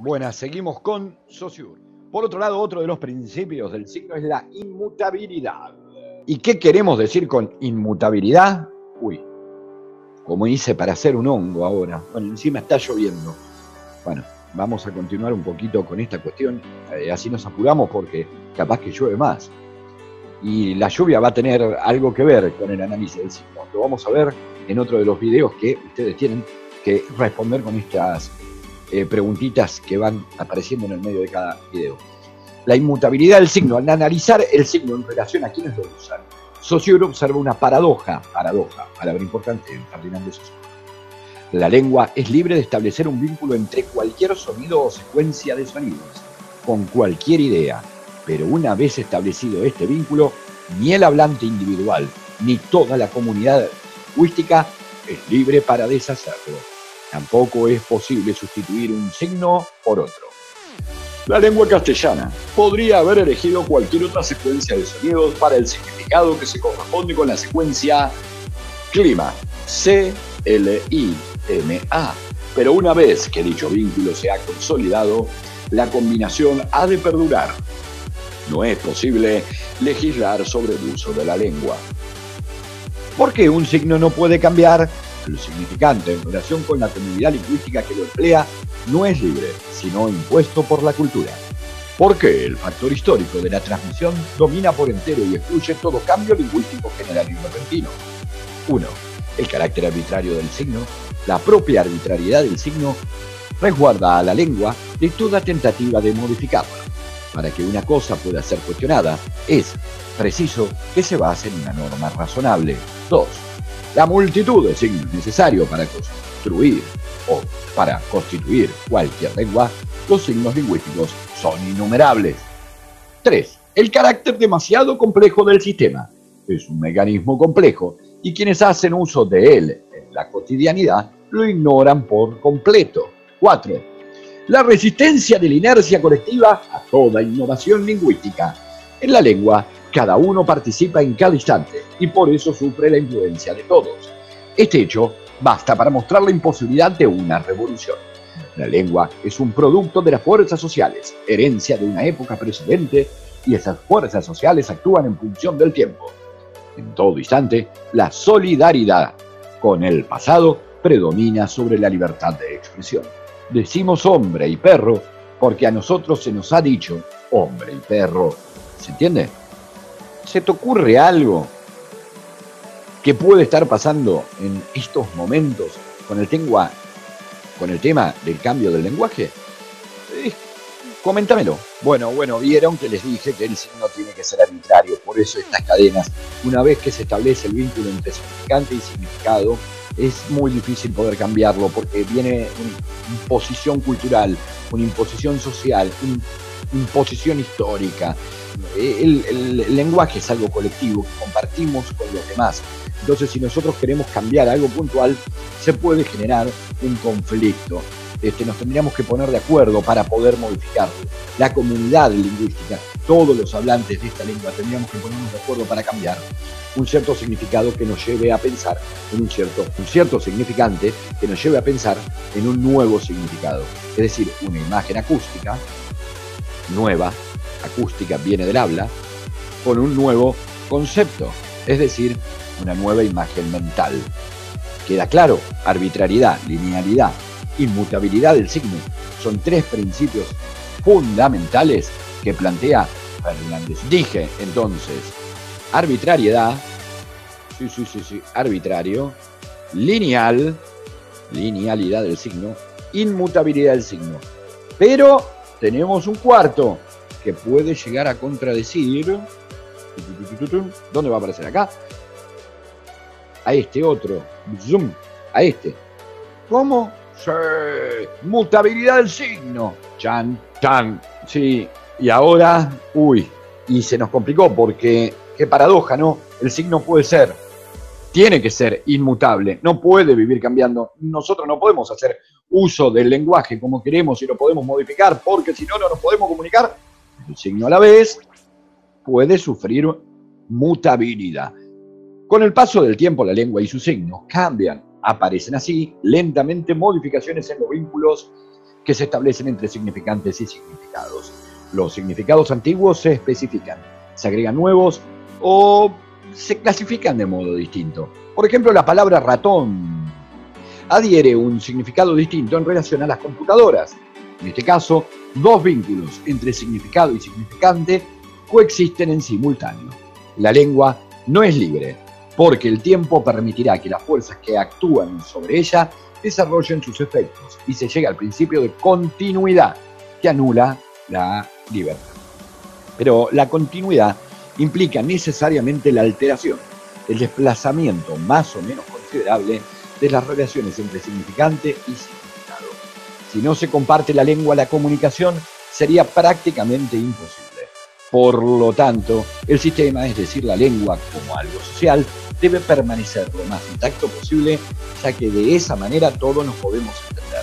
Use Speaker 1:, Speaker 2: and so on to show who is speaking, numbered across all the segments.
Speaker 1: Buenas, seguimos con Saussure. Por otro lado, otro de los principios del signo es la inmutabilidad. ¿Y qué queremos decir con inmutabilidad? Uy, como hice para hacer un hongo ahora. Bueno, encima está lloviendo. Bueno, vamos a continuar un poquito con esta cuestión. Así nos apuramos porque capaz que llueve más. Y la lluvia va a tener algo que ver con el análisis del signo. Lo vamos a ver en otro de los videos que ustedes tienen que responder con estas preguntitas que van apareciendo en el medio de cada video. La inmutabilidad del signo. Al analizar el signo en relación a quienes lo usan, Saussure observa una paradoja, palabra importante en Ferdinand de Saussure. La lengua es libre de establecer un vínculo entre cualquier sonido o secuencia de sonidos, con cualquier idea, pero una vez establecido este vínculo, ni el hablante individual, ni toda la comunidad lingüística es libre para deshacerlo. Tampoco es posible sustituir un signo por otro. La lengua castellana podría haber elegido cualquier otra secuencia de sonidos para el significado que se corresponde con la secuencia clima, C-L-I-M-A. Pero una vez que dicho vínculo se ha consolidado, la combinación ha de perdurar. No es posible legislar sobre el uso de la lengua. ¿Por qué un signo no puede cambiar? El significante en relación con la comunidad lingüística que lo emplea no es libre, sino impuesto por la cultura. Porque el factor histórico de la transmisión domina por entero y excluye todo cambio lingüístico general y repentino. 1. El carácter arbitrario del signo. La propia arbitrariedad del signo resguarda a la lengua de toda tentativa de modificarla. Para que una cosa pueda ser cuestionada, es preciso que se base en una norma razonable. 2. La multitud de signos necesarios para construir o para constituir cualquier lengua, los signos lingüísticos son innumerables. 3. El carácter demasiado complejo del sistema. Es un mecanismo complejo y quienes hacen uso de él en la cotidianidad lo ignoran por completo. 4. La resistencia de la inercia colectiva a toda innovación lingüística. En la lengua, cada uno participa en cada instante y por eso sufre la influencia de todos. Este hecho basta para mostrar la imposibilidad de una revolución. La lengua es un producto de las fuerzas sociales, herencia de una época precedente, y esas fuerzas sociales actúan en función del tiempo. En todo instante, la solidaridad con el pasado predomina sobre la libertad de expresión. Decimos hombre y perro porque a nosotros se nos ha dicho hombre y perro. ¿Se entiende? ¿Se te ocurre algo que puede estar pasando en estos momentos con el tema del cambio del lenguaje? Coméntamelo. Bueno, vieron que les dije que el signo tiene que ser arbitrario, por eso estas cadenas, una vez que se establece el vínculo entre significante y significado, es muy difícil poder cambiarlo porque viene una imposición cultural, una imposición social, una imposición histórica. El lenguaje es algo colectivo que compartimos con los demás. Entonces, si nosotros queremos cambiar algo puntual, se puede generar un conflicto. Nos tendríamos que poner de acuerdo para poder modificarlo. La comunidad lingüística, todos los hablantes de esta lengua, tendríamos que ponernos de acuerdo para cambiar un cierto significado que nos lleve a pensar en un cierto significante que nos lleve a pensar en un nuevo significado. Es decir, una imagen acústica, nueva, acústica viene del habla, con un nuevo concepto, es decir, una nueva imagen mental. ¿Queda claro? Arbitrariedad, linealidad, inmutabilidad del signo son tres principios fundamentales que plantea Fernández. Dije entonces, arbitrariedad, arbitrario, linealidad del signo, inmutabilidad del signo. Pero tenemos un cuarto que puede llegar a contradecir. ¿Dónde va a aparecer? Acá. A este otro. Zoom. A este. ¿Cómo? Sí. Mutabilidad del signo. Chan, chan. Sí. Y ahora, y se nos complicó porque, qué paradoja, ¿no? El signo tiene que ser inmutable, no puede vivir cambiando. Nosotros no podemos hacer uso del lenguaje como queremos y lo podemos modificar porque si no, no nos podemos comunicar. El signo a la vez puede sufrir mutabilidad. Con el paso del tiempo, la lengua y sus signos cambian. Aparecen así lentamente modificaciones en los vínculos que se establecen entre significantes y significados. Los significados antiguos se especifican, se agregan nuevos o se clasifican de modo distinto. Por ejemplo, la palabra ratón adhiere un significado distinto en relación a las computadoras. En este caso, dos vínculos entre significado y significante coexisten en simultáneo. La lengua no es libre, porque el tiempo permitirá que las fuerzas que actúan sobre ella desarrollen sus efectos y se llega al principio de continuidad que anula la libertad. Pero la continuidad implica necesariamente la alteración, el desplazamiento más o menos considerable de las relaciones entre significante y significado. Si no se comparte la lengua, la comunicación sería prácticamente imposible. Por lo tanto, el sistema, es decir, la lengua como algo social, debe permanecer lo más intacto posible, ya que de esa manera todos nos podemos entender.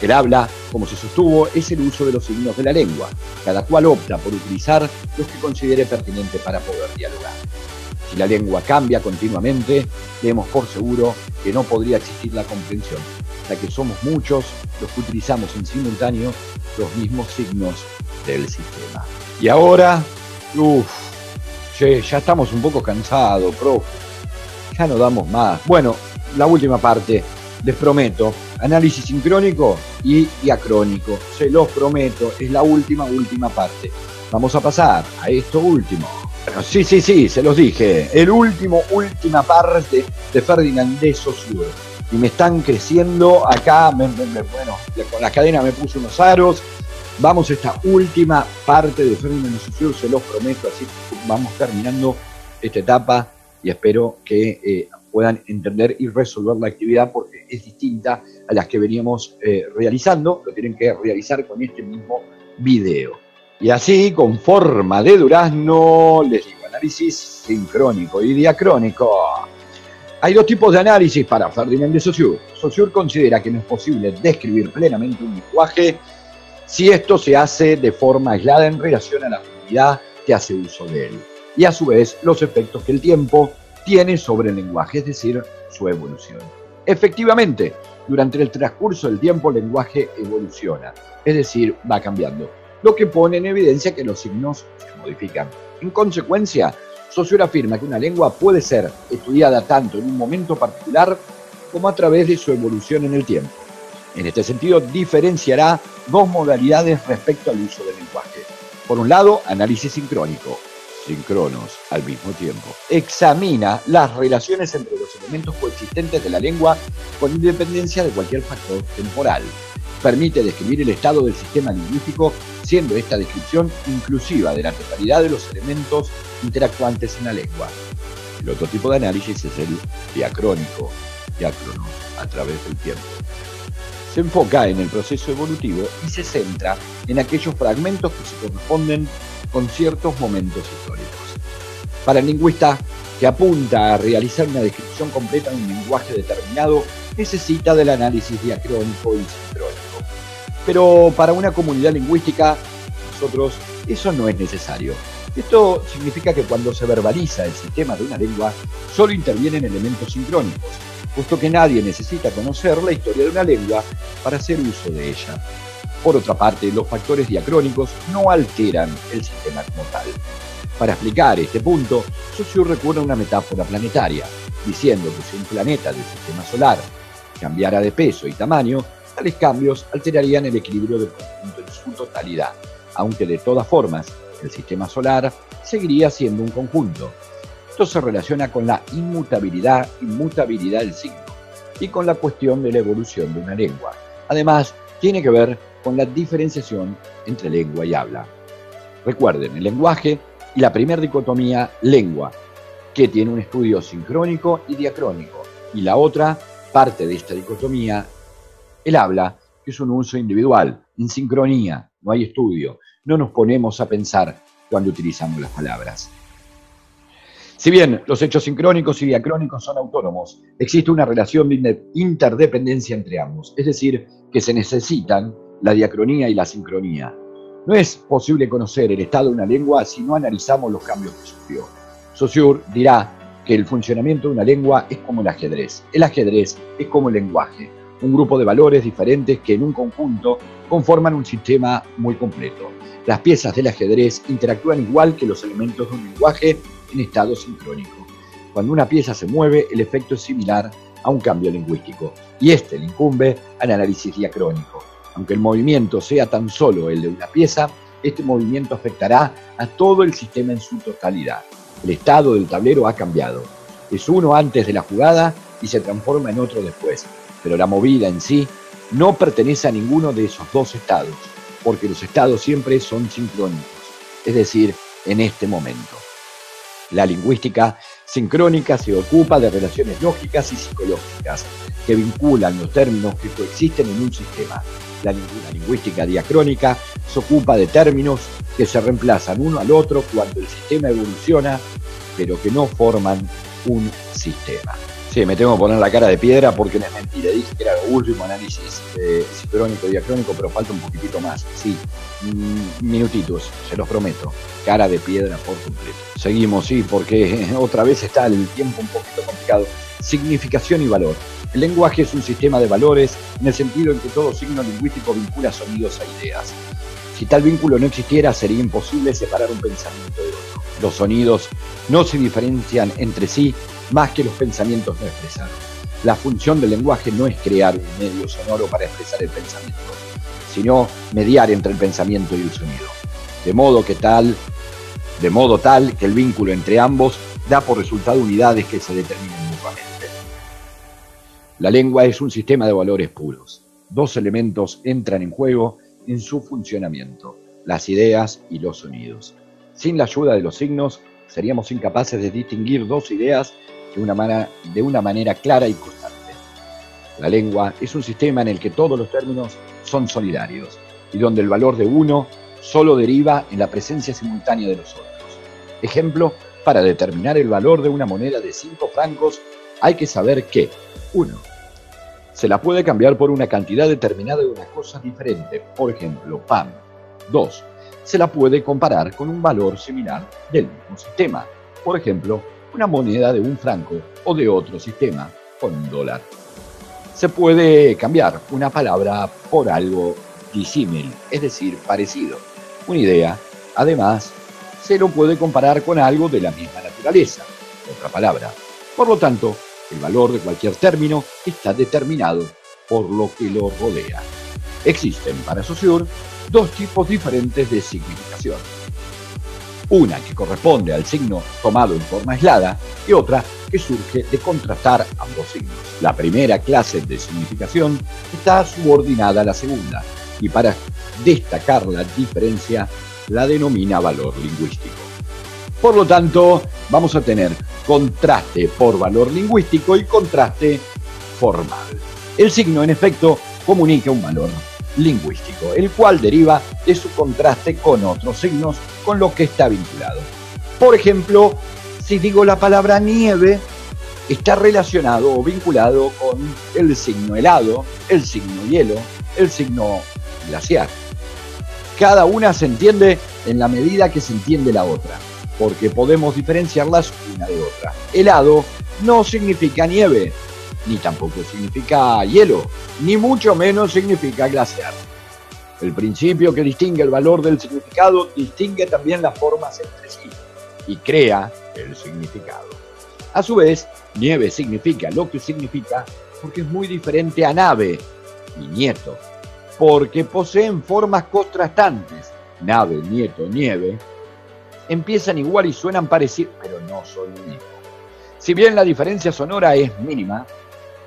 Speaker 1: El habla, como se sostuvo, es el uso de los signos de la lengua. Cada cual opta por utilizar los que considere pertinente para poder dialogar. Si la lengua cambia continuamente, demos por seguro que no podría existir la comprensión, ya que somos muchos los que utilizamos en simultáneo los mismos signos del sistema. Y ahora, ya estamos un poco cansados, profe. Ya no damos más. Bueno, la última parte, les prometo, análisis sincrónico y diacrónico. Se los prometo, es la última parte. Vamos a pasar a esto último. Bueno, sí, se los dije. Última parte de Ferdinand de Saussure. Y me están creciendo acá, bueno, con la cadena me puse unos aros. Vamos a esta última parte de Ferdinand de Saussure, se los prometo, así vamos terminando esta etapa y espero que puedan entender y resolver la actividad porque es distinta a las que veníamos realizando, lo tienen que realizar con este mismo video. Y así, con forma de durazno, les digo, análisis sincrónico y diacrónico. Hay dos tipos de análisis para Ferdinand de Saussure. Saussure considera que no es posible describir plenamente un lenguaje si esto se hace de forma aislada en relación a la comunidad que hace uso de él, y a su vez los efectos que el tiempo tiene sobre el lenguaje, es decir, su evolución. Efectivamente, durante el transcurso del tiempo el lenguaje evoluciona, es decir, va cambiando, lo que pone en evidencia que los signos se modifican. En consecuencia, Saussure afirma que una lengua puede ser estudiada tanto en un momento particular como a través de su evolución en el tiempo. En este sentido, diferenciará dos modalidades respecto al uso del lenguaje. Por un lado, análisis sincrónico, síncronos al mismo tiempo. Examina las relaciones entre los elementos coexistentes de la lengua con independencia de cualquier factor temporal. Permite describir el estado del sistema lingüístico, siendo esta descripción inclusiva de la totalidad de los elementos interactuantes en la lengua. El otro tipo de análisis es el diacrónico, diácronos, a través del tiempo. Se enfoca en el proceso evolutivo y se centra en aquellos fragmentos que se corresponden con ciertos momentos históricos. Para el lingüista que apunta a realizar una descripción completa de un lenguaje determinado, necesita del análisis diacrónico y sincrónico. Pero para una comunidad lingüística, nosotros, eso no es necesario. Esto significa que cuando se verbaliza el sistema de una lengua, solo intervienen elementos sincrónicos, puesto que nadie necesita conocer la historia de una lengua para hacer uso de ella. Por otra parte, los factores diacrónicos no alteran el sistema como tal. Para explicar este punto, Saussure recurre a una metáfora planetaria, diciendo que si un planeta del sistema solar cambiara de peso y tamaño, tales cambios alterarían el equilibrio del conjunto en su totalidad, aunque de todas formas, el sistema solar seguiría siendo un conjunto. Esto se relaciona con la inmutabilidad del signo y con la cuestión de la evolución de una lengua. Además, tiene que ver con la diferenciación entre lengua y habla. Recuerden, el lenguaje y la primera dicotomía, lengua, que tiene un estudio sincrónico y diacrónico, y la otra parte de esta dicotomía, el habla, que es un uso individual, en sincronía, no hay estudio, no nos ponemos a pensar cuando utilizamos las palabras. Si bien los hechos sincrónicos y diacrónicos son autónomos, existe una relación de interdependencia entre ambos, es decir, que se necesitan la diacronía y la sincronía. No es posible conocer el estado de una lengua si no analizamos los cambios que sufrió. Saussure dirá que el funcionamiento de una lengua es como el ajedrez. El ajedrez es como el lenguaje. un grupo de valores diferentes que en un conjunto conforman un sistema muy completo. Las piezas del ajedrez interactúan igual que los elementos de un lenguaje en estado sincrónico. Cuando una pieza se mueve, el efecto es similar a un cambio lingüístico, y este le incumbe al análisis diacrónico. Aunque el movimiento sea tan solo el de una pieza, este movimiento afectará a todo el sistema en su totalidad. El estado del tablero ha cambiado. Es uno antes de la jugada y se transforma en otro después, pero la movida en sí no pertenece a ninguno de esos dos estados, porque los estados siempre son sincrónicos, es decir, en este momento. La lingüística sincrónica se ocupa de relaciones lógicas y psicológicas que vinculan los términos que coexisten en un sistema. La lingüística diacrónica se ocupa de términos que se reemplazan uno al otro cuando el sistema evoluciona, pero que no forman un sistema. Sí, me tengo que poner la cara de piedra porque no es mentira. Dije que era el último análisis sincrónico y diacrónico, pero falta un poquitito más. Sí, minutitos, se los prometo. Cara de piedra por completo. Seguimos, sí, porque otra vez está el tiempo un poquito complicado. Significación y valor. El lenguaje es un sistema de valores en el sentido en que todo signo lingüístico vincula sonidos a ideas. Si tal vínculo no existiera, sería imposible separar un pensamiento de otro. Los sonidos no se diferencian entre sí más que los pensamientos no expresados. La función del lenguaje no es crear un medio sonoro para expresar el pensamiento, sino mediar entre el pensamiento y el sonido. De modo tal que el vínculo entre ambos da por resultado unidades que se determinan mutuamente. La lengua es un sistema de valores puros. Dos elementos entran en juego en su funcionamiento: las ideas y los sonidos. Sin la ayuda de los signos, seríamos incapaces de distinguir dos ideas de una manera clara y constante. La lengua es un sistema en el que todos los términos son solidarios y donde el valor de uno solo deriva en la presencia simultánea de los otros. Ejemplo, para determinar el valor de una moneda de 5 francos hay que saber que 1. Se la puede cambiar por una cantidad determinada de una cosa diferente, por ejemplo, pan. 2. Se la puede comparar con un valor similar del mismo sistema, por ejemplo, una moneda de 1 franco o de otro sistema con $1. Se puede cambiar una palabra por algo disímil, es decir, parecido. Una idea, además, se lo puede comparar con algo de la misma naturaleza, otra palabra. Por lo tanto, el valor de cualquier término está determinado por lo que lo rodea. Existen, para Saussure, dos tipos diferentes de significación. Una que corresponde al signo tomado en forma aislada y otra que surge de contrastar ambos signos. La primera clase de significación está subordinada a la segunda y para destacar la diferencia la denomina valor lingüístico. Por lo tanto, vamos a tener contraste por valor lingüístico y contraste formal. El signo, en efecto, comunica un valor lingüístico, el cual deriva de su contraste con otros signos con los que está vinculado. Por ejemplo, si digo la palabra nieve, está relacionado o vinculado con el signo helado, el signo hielo, el signo glaciar. Cada una se entiende en la medida que se entiende la otra, porque podemos diferenciarlas una de otra. Helado no significa nieve, ni tampoco significa hielo, ni mucho menos significa glaciar. El principio que distingue el valor del significado distingue también las formas entre sí y crea el significado. A su vez, nieve significa lo que significa porque es muy diferente a nave y nieto, porque poseen formas contrastantes. Nave, nieto, nieve empiezan igual y suenan parecidos, pero no son lo mismo. Si bien la diferencia sonora es mínima,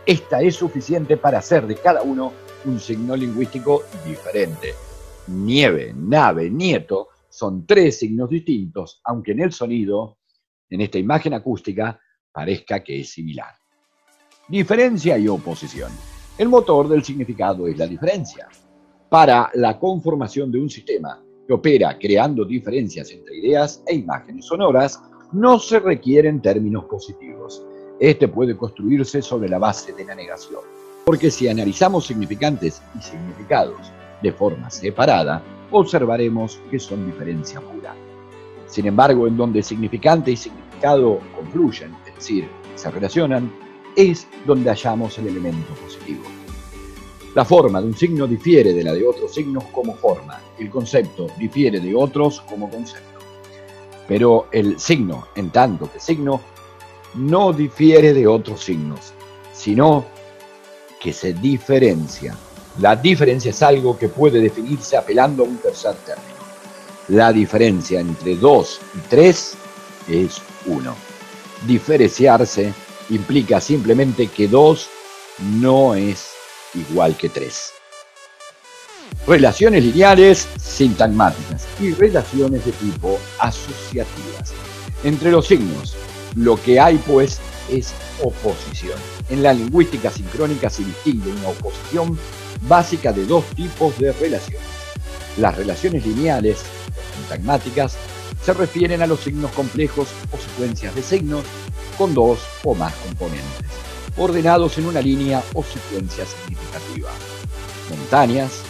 Speaker 1: esta es suficiente para hacer de cada uno un signo lingüístico diferente. Nieve, nave, nieto son tres signos distintos, aunque en el sonido, en esta imagen acústica, parezca que es similar. Diferencia y oposición. El motor del significado es la diferencia. Para la conformación de un sistema que opera creando diferencias entre ideas e imágenes sonoras, no se requieren términos positivos. Este puede construirse sobre la base de la negación. Porque si analizamos significantes y significados de forma separada, observaremos que son diferencia pura. Sin embargo, en donde significante y significado confluyen, es decir, se relacionan, es donde hallamos el elemento positivo. La forma de un signo difiere de la de otros signos como forma. El concepto difiere de otros como concepto. Pero el signo, en tanto que signo, no difiere de otros signos, sino que se diferencia. La diferencia es algo que puede definirse apelando a un tercer término. La diferencia entre 2 y 3 es 1. Diferenciarse implica simplemente que 2 no es igual que 3. Relaciones lineales sintagmáticas y relaciones de tipo asociativas. Entre los signos, lo que hay pues es oposición. En la lingüística sincrónica se distingue una oposición básica de dos tipos de relaciones. Las relaciones lineales o sintagmáticas se refieren a los signos complejos o secuencias de signos con dos o más componentes, ordenados en una línea o secuencia significativa. Montañas,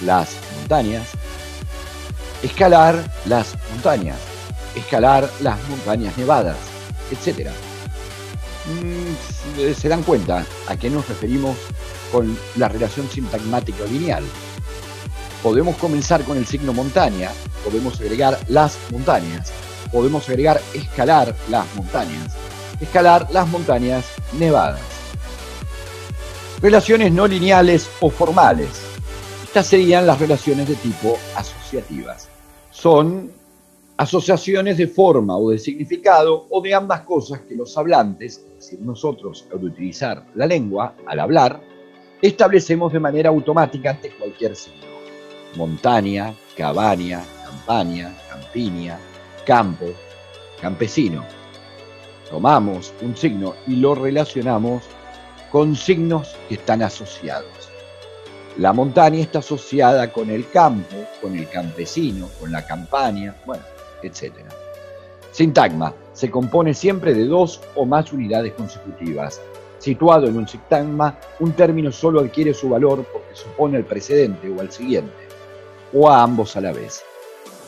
Speaker 1: las montañas. Escalar, las montañas. Escalar, las montañas nevadas, etc. ¿Se dan cuenta a qué nos referimos con la relación sintagmática o lineal? Podemos comenzar con el signo montaña, podemos agregar las montañas, podemos agregar escalar las montañas, escalar las montañas nevadas. Relaciones no lineales o formales. Estas serían las relaciones de tipo asociativas. Son asociaciones de forma o de significado o de ambas cosas que los hablantes, es decir, nosotros al utilizar la lengua, al hablar, establecemos de manera automática ante cualquier signo. Montaña, cabaña, campaña, campiña, campo, campesino. Tomamos un signo y lo relacionamos con signos que están asociados. La montaña está asociada con el campo, con el campesino, con la campaña, bueno, etc. Sintagma se compone siempre de dos o más unidades consecutivas. Situado en un sintagma, un término solo adquiere su valor porque supone el precedente o al siguiente, o a ambos a la vez.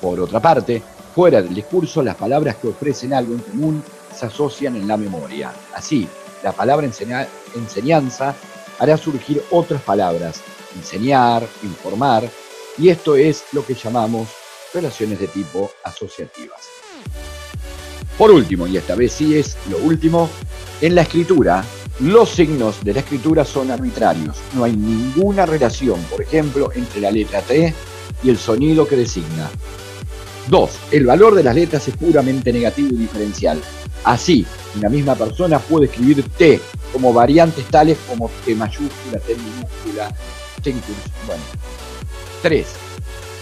Speaker 1: Por otra parte, fuera del discurso, las palabras que ofrecen algo en común se asocian en la memoria. Así, la palabra enseñanza hará surgir otras palabras, enseñar, informar, y esto es lo que llamamos relaciones de tipo asociativas. Por último, y esta vez sí es lo último, en la escritura, los signos de la escritura son arbitrarios. No hay ninguna relación, por ejemplo, entre la letra T y el sonido que designa. 2. El valor de las letras es puramente negativo y diferencial. Así, una misma persona puede escribir T como variantes tales como T mayúscula, T minúscula, T incursiva. Bueno. 3.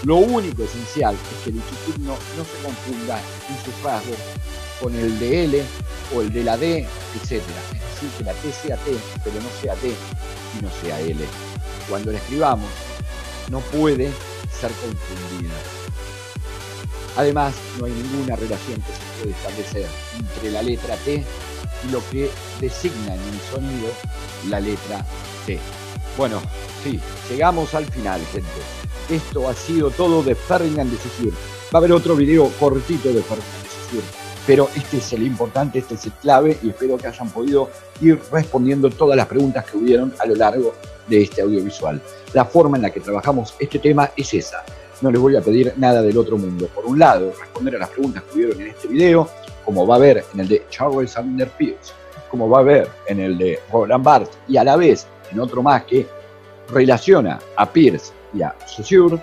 Speaker 1: Lo único esencial es que dicho signo no se confunda en sus rasgos con el de L o el de la D, etc. Es decir, que la T sea T, pero no sea D y no sea L. Cuando la escribamos, no puede ser confundida. Además, no hay ninguna relación que se pueda establecer entre la letra T y lo que designa en el sonido la letra T. Bueno, sí, llegamos al final, gente. Esto ha sido todo de Ferdinand de Saussure. Va a haber otro video cortito de Ferdinand de Saussure, pero este es el importante, este es el clave, y espero que hayan podido ir respondiendo todas las preguntas que hubieron a lo largo de este audiovisual. La forma en la que trabajamos este tema es esa. No les voy a pedir nada del otro mundo. Por un lado, responder a las preguntas que hubieron en este video, como va a haber en el de Charles Sanders Peirce, como va a haber en el de Roland Barthes, y a la vez en otro más que relaciona a Peirce y a Saussure,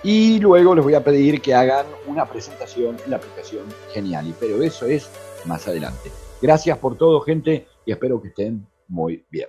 Speaker 1: y luego les voy a pedir que hagan una presentación en la aplicación Geniali, pero eso es más adelante. Gracias por todo, gente, y espero que estén muy bien.